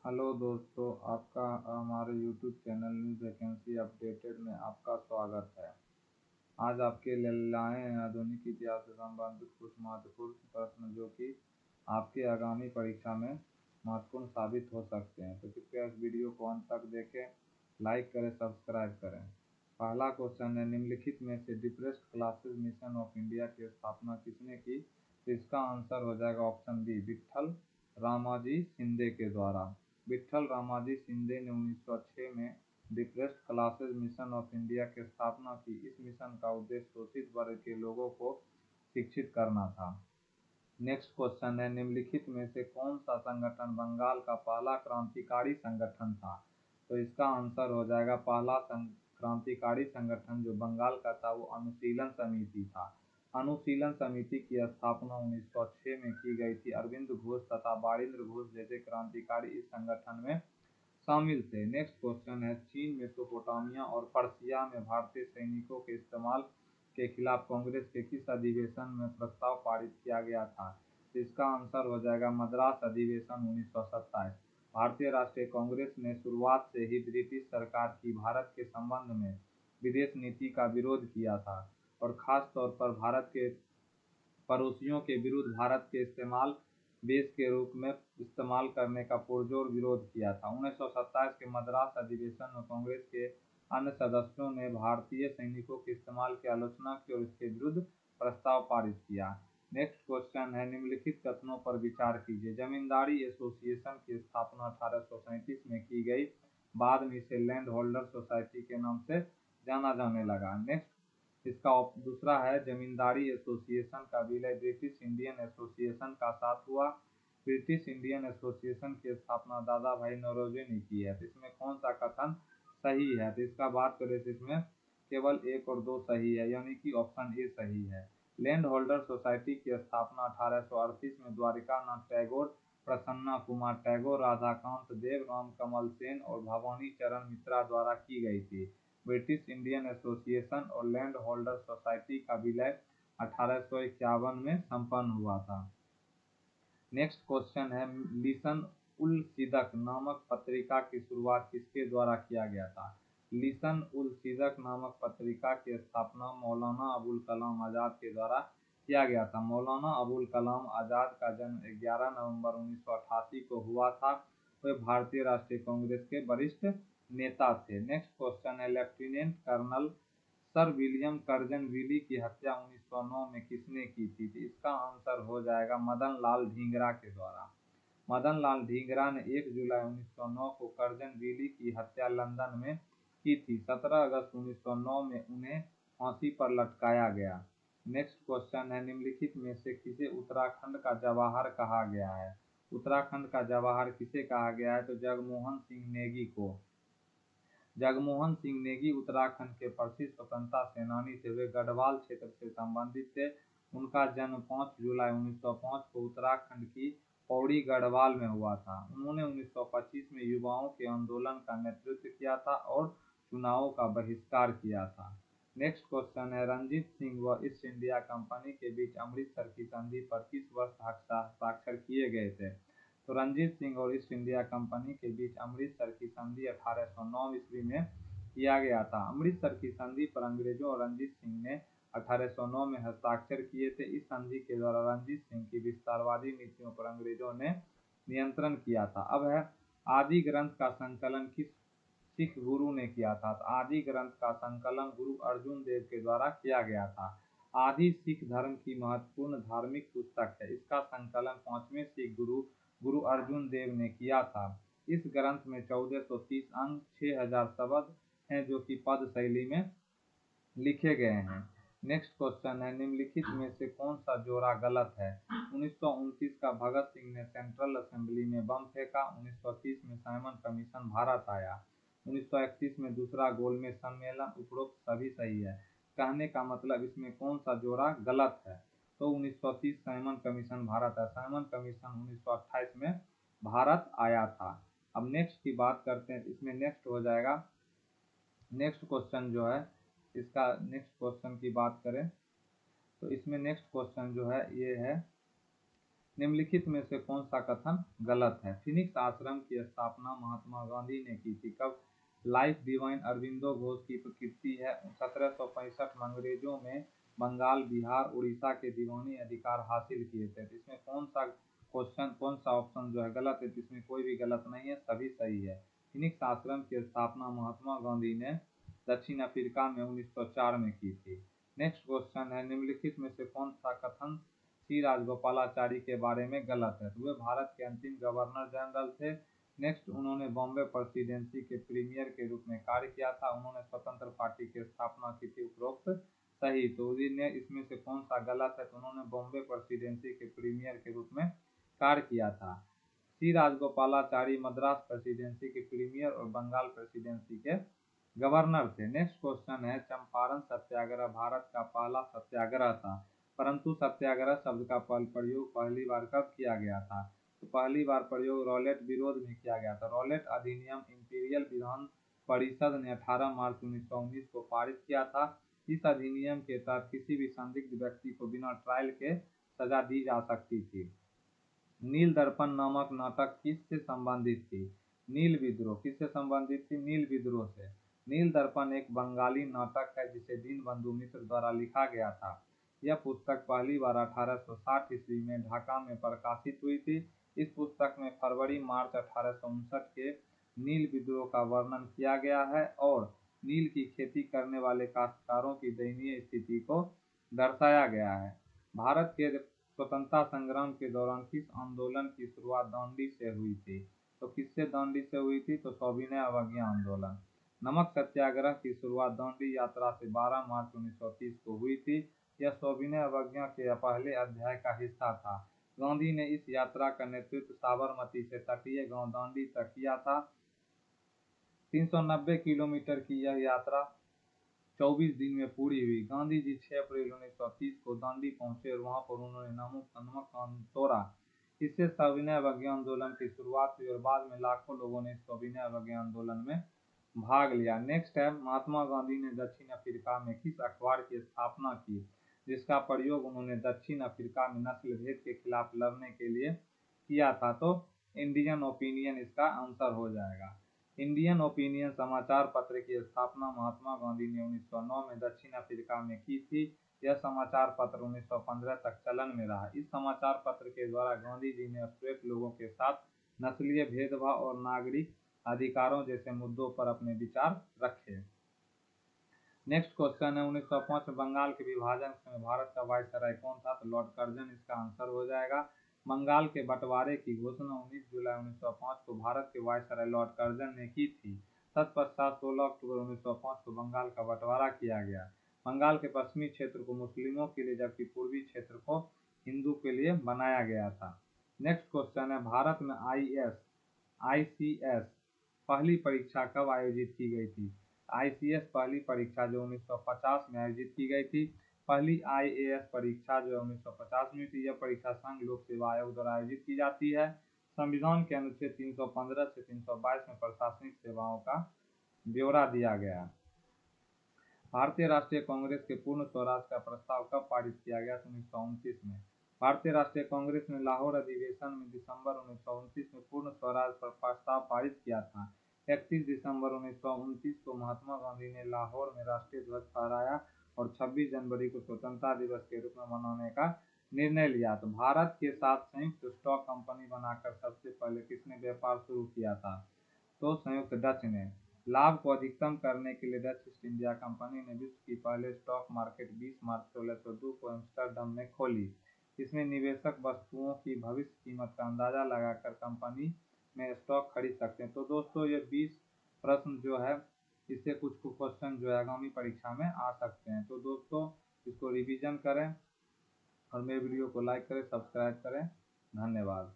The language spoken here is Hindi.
हेलो दोस्तों, आपका हमारे YouTube channel news vacancy updated में आपका स्वागत है। आज आपके लिए लाए हैं आधुनिक इतिहास से संबंधित कुछ महत्वपूर्ण प्रश्न जो कि आपके आगामी परीक्षा में महत्वपूर्ण साबित हो सकते हैं। तो कृपया इस वीडियो को अंत तक देखें, लाइक करें, सब्सक्राइब करें। पहला क्वेश्चन है, निम्नलिखित में से depressed classes mission of India की स्थापना किसने की? तो इसका आंसर हो जाएगा ऑप्शन बी, विट्ठल रामाजी शिंदे के द्वारा। विट्ठल रामाजी शिंदे ने 1906 में depressed classes mission of India की स्थापना की। इस मिशन का उद्देश्य शोषित वर्ग के लोगों को शिक्षित करना था। नेक्स्ट क्वेश्चन है, निम्नलिखित में से कौन सा संगठन बंगाल का पहला क्रांतिकारी संगठन था? तो इसका आंसर हो जाएगा पहला क्रांतिकारी संगठन जो बंगाल का था वो अनुशीलन समिति था। अनुशीलन समिति की स्थापना 1906 में की गई थी। अरविंद घोष तथा बारिंद्र घोष जैसे क्रांतिकारी इस संगठन में शामिल थे। नेक्स्ट क्वेश्चन है, चीन, मेसोपोटामिया और पर्सिया में भारतीय सैनिकों के इस्तेमाल के खिलाफ कांग्रेस के किस अधिवेशन में प्रस्ताव पारित किया गया था? तो इसका आंसर हो जाएगा मद्रास अधिवेशन 1927। भारतीय राष्ट्रीय कांग्रेस ने शुरुआत से ही ब्रिटिश सरकार की भारत के संबंध में विदेश नीति का विरोध किया था और खास तौर पर भारत के पड़ोसियों के विरुद्ध भारत के इस्तेमाल बेस के रूप में इस्तेमाल करने का पुरजोर विरोध किया था। 1927 के मद्रास अधिवेशन में कांग्रेस के अन्य सदस्यों ने भारतीय सैनिकों के इस्तेमाल की आलोचना की और इसके विरुद्ध प्रस्ताव पारित किया। नेक्स्ट क्वेश्चन है, निम्नलिखित कथनों पर विचार कीजिए। जमींदारी एसोसिएशन की स्थापना 1837 में की गई, बाद में इसे लैंड होल्डर सोसाइटी के नाम से जाना जाने लगा। नेक्स्ट इसका दूसरा है, जमींदारी एसोसिएशन का विलय ब्रिटिश इंडियन एसोसिएशन का साथ हुआ। ब्रिटिश इंडियन एसोसिएशन की स्थापना दादा भाई नौरोजी ने की है। तो इसमें कौन सा कथन सही है? तो इसका बात करें तो इसमें केवल 1 और 2 सही है, यानी कि ऑप्शन ए सही है। लैंड होल्डर सोसाइटी की स्थापना 1838 में द्वारिका नाथ टैगोर, प्रसन्ना कुमार टैगोर, राधाकांत देव, राम कमल सेन और भवानी चरण मित्रा द्वारा की गई थी। ब्रिटिश इंडियन एसोसिएशन और लैंड होल्डर सोसाइटी का विलय 1851 में संपन्न हुआ था। नेक्स्ट क्वेश्चन है, लिसन उल सिदक नामक पत्रिका की शुरुआत किसके द्वारा किया गया था? लिसन उल सिदक नामक पत्रिका की स्थापना मौलाना अबुल कलाम आज़ाद के द्वारा किया गया था। मौलाना अबुल कलाम आज़ाद का जन्म 11 नवंबर 1988 को हुआ था। वे भारतीय राष्ट्रीय कांग्रेस के वरिष्ठ नेता थे। नेक्स्ट क्वेश्चन है, lieutenant colonel sir William Curzon Wyllie की हत्या 1909 में किसने की थी? इसका आंसर हो जाएगा मदन लाल ढींगरा के द्वारा। मदन लाल ढींगरा ने 1 जुलाई 1909 को कर्जन विली की हत्या लंदन में की थी। 17 अगस्त 1909 में उन्हें फांसी पर लटकाया गया। नेक्स्ट क्वेश्चन है, निम्नलिखित में से किसे उत्तराखंड का जवाहर कहा गया है? उत्तराखंड का जवाहर किसे कहा गया है? तो जगमोहन सिंह नेगी को। जगमोहन सिंह नेगी उत्तराखंड के प्रसिद्ध स्वतंत्रता सेनानी थे। वे गढ़वाल क्षेत्र से संबंधित थे। उनका जन्म 5 जुलाई 1905 को उत्तराखंड की पौड़ी गढ़वाल में हुआ था। उन्होंने 1925 में युवाओं के आंदोलन का नेतृत्व किया था और चुनावों का बहिष्कार किया था। नेक्स्ट क्वेश्चन है, रंजीत सिंह व ईस्ट इंडिया कंपनी के बीच अमृतसर की संधि पर किस वर्ष हस्ताक्षर किए गए थे? तो रंजीत सिंह और ईस्ट इंडिया कंपनी के बीच अमृतसर की संधि 1809 ईस्वी में किया गया था। अमृतसर की संधि पर अंग्रेजों और रंजीत सिंह ने 1809 में हस्ताक्षर किए थे। इस संधि के द्वारा रंजीत सिंह की विस्तारवादी नीतियों पर अंग्रेजों ने नियंत्रण किया था। अब है, आदि ग्रंथ का संकलन किस सिख गुरु ने किया था? तो आदि ग्रंथ का संकलन गुरु अर्जुन देव के द्वारा किया गया था। आदि सिख धर्म की महत्वपूर्ण धार्मिक पुस्तक है। इसका संकलन 5वें सिख गुरु गुरु अर्जुन देव ने किया था। इस ग्रंथ में 1430 अंक 6000 शब्द हैं जो कि पद शैली में लिखे गए हैं। नेक्स्ट क्वेश्चन है, निम्नलिखित में से कौन सा जोड़ा गलत है? 1929 का भगत सिंह ने सेंट्रल असेंबली में बम फेंका। 1930 में साइमन कमीशन भारत आया। 1931 में दूसरा गोलमेज सम्मेलन। उपरोक्त सभी सही है। कहने का मतलब इसमें कौन सा जोड़ा गलत है? तो 1930 साइमन कमीशन भारत है। साइमन कमीशन 1928 में भारत आया था। अब नेक्स्ट की बात करते हैं। इसमें नेक्स्ट हो जाएगा, नेक्स्ट क्वेश्चन जो है, इसका नेक्स्ट क्वेश्चन की बात करें तो इसमें नेक्स्ट क्वेश्चन जो है ये है, निम्नलिखित में से कौन सा कथन गलत है? फिनिक्स आश्रम की स्थापना महात्मा गांधी ने की थी। कब? लाइफ डिवाइन अरविंदो घोष की प्रकृति है। 1765 में अंग्रेजों में बंगाल, बिहार, उड़ीसा के दीवानी अधिकार हासिल किए थे। तो इसमें कौन सा क्वेश्चन, कौन सा ऑप्शन जो है गलत है? इसमें कोई भी गलत नहीं है, सभी सही है। फिनिक्स आश्रम की स्थापना महात्मा गांधी ने दक्षिण अफ्रीका में 1904 में की थी। नेक्स्ट क्वेश्चन है, निम्नलिखित में से कौन सा कथन सी राजगोपालाचारी के बारे में गलत है? तो वे भारत के अंतिम गवर्नर जनरल थे। नेक्स्ट, उन्होंने बॉम्बे प्रेसिडेंसी के प्रीमियर के रूप में कार्य किया था। उन्होंने स्वतंत्र पार्टी की स्थापना की थी। उपरोक्त सही। तो इसमें से कौन सा गलत है? तो उन्होंने बॉम्बे प्रेसिडेंसी के प्रीमियर के रूप में कार्य किया था। सी राजगोपालाचारी मद्रास प्रेसिडेंसी के प्रीमियर और बंगाल प्रेसिडेंसी के गवर्नर थे। नेक्स्ट क्वेश्चन है, चंपारण सत्याग्रह भारत का पहला सत्याग्रह था, परंतु सत्याग्रह शब्द का प्रयोग पहली बार कब किया गया था? तो पहली बार प्रयोग रॉलेट विरोध में किया गया था। रॉलेट अधिनियम इंपीरियल विधान परिषद ने 18 मार्च 1919 को पारित किया था। इस अधिनियम के तहत किसी भी संदिग्ध व्यक्ति को बिना ट्रायल के सजा दी जा सकती थी। नील दर्पण नामक नाटक किससे संबंधित थी? नील विद्रोह। किससे संबंधित थी? नील विद्रोह से। नील दर्पण एक बंगाली नाटक है जिसे दीनबंधु मित्र द्वारा लिखा गया था। यह पुस्तक पहली बार 1860 ईस्वी में ढाका में प्रकाशित हुई थी। इस पुस्तक में फरवरी मार्च 1859 के नील विद्रोह का वर्णन किया गया है और नील की खेती करने वाले काश्तकारों की दयनीय स्थिति को दर्शाया गया है। भारत के स्वतंत्रता संग्राम के दौरान किस आंदोलन की शुरुआत दांडी से हुई थी? तो किससे दांडी से हुई थी? तो सविनय अवज्ञा आंदोलन। नमक सत्याग्रह की शुरुआत दांडी यात्रा से 12 मार्च 1930 को हुई थी। यह सविनय अवज्ञा के पहले अध्याय का हिस्सा था। गांधी ने इस यात्रा का नेतृत्व साबरमती से तटीय गांव दांडी तक किया था। 390 किलोमीटर की यह यात्रा 24 दिन में पूरी हुई। गांधी जी 6 अप्रैल 1930 को दांडी पहुंचे और वहां पर उन्होंने नमक कानून तोड़ा। इससे सविनय अवज्ञा आंदोलन की शुरुआत हुई और बाद में लाखों लोगों ने सविनय अवज्ञा आंदोलन में भाग लिया। नेक्स्ट है, महात्मा गांधी ने दक्षिण अफ्रीका में किस अखबार की स्थापना की जिसका प्रयोग उन्होंने दक्षिण अफ्रीका में नस्ल भेद के खिलाफ लड़ने के लिए किया था? तो इंडियन ओपिनियन इसका आंसर हो जाएगा। इंडियन ओपिनियन समाचार पत्र की स्थापना महात्मा गांधी ने 1909 में दक्षिण अफ्रीका में की थी। यह समाचार पत्र 1915 तक चलन में रहा। इस समाचार पत्र के द्वारा गांधी जी ने श्वेत लोगों के साथ नस्लीय भेदभाव और नागरिक अधिकारों जैसे मुद्दों पर अपने विचार रखे। नेक्स्ट क्वेश्चन है, 1905 में बंगाल के विभाजन में भारत का वायसराय कौन था? तो लॉर्ड कर्जन इसका आंसर हो जाएगा। बंगाल के बंटवारे की घोषणा 19 जुलाई 1905 को भारत के वायसराय लॉर्ड कर्जन ने की थी। तत्पश्चात 16 अक्टूबर 1905 को बंगाल का बंटवारा किया गया। बंगाल के पश्चिमी क्षेत्र को मुस्लिमों के लिए जबकि पूर्वी क्षेत्र को हिंदू के लिए बनाया गया था। नेक्स्ट क्वेश्चन है, भारत में ICS पहली परीक्षा कब आयोजित की गई थी? ICS पहली परीक्षा जो 1950 में आयोजित की गई थी। पहली IAS परीक्षा जो 1950 में थी। यह परीक्षा संघ लोक सेवा आयोग द्वारा आयोजित की जाती है। संविधान के अनुच्छेद 315 से 322 में प्रशासनिक सेवाओं का ब्यौरा दिया गया। भारतीय राष्ट्रीय कांग्रेस के पूर्ण स्वराज का प्रस्ताव कब पारित किया गया? 1929 में। भारतीय राष्ट्रीय कांग्रेस ने लाहौर अधिवेशन में दिसंबर 1929 में पूर्ण स्वराज पर प्रस्ताव पारित किया था। 31 दिसंबर 1929 को महात्मा गांधी ने लाहौर में राष्ट्रीय ध्वज फहराया और 26 जनवरी को स्वतंत्रता दिवस के रूप में मनाने का निर्णय लिया। तो भारत के साथ संयुक्त स्टॉक कंपनी बनाकर सबसे पहले किसने व्यापार शुरू किया था? तो संयुक्त डच ने। लाभ को अधिकतम करने के लिए डच ईस्ट इंडिया कंपनी ने विश्व की पहले स्टॉक मार्केट 20 मार्च 1602 को एम्स्टर्डम में खोली। इसमें निवेशक वस्तुओं की भविष्य कीमत का अंदाजा लगाकर कंपनी में स्टॉक खरीद सकते हैं। तो दोस्तों ये 20 प्रश्न जो है इससे कुछ क्वेश्चन जो है आगामी परीक्षा में आ सकते हैं। तो दोस्तों इसको रिवीजन करें और मेरे वीडियो को लाइक करें, सब्सक्राइब करें। धन्यवाद।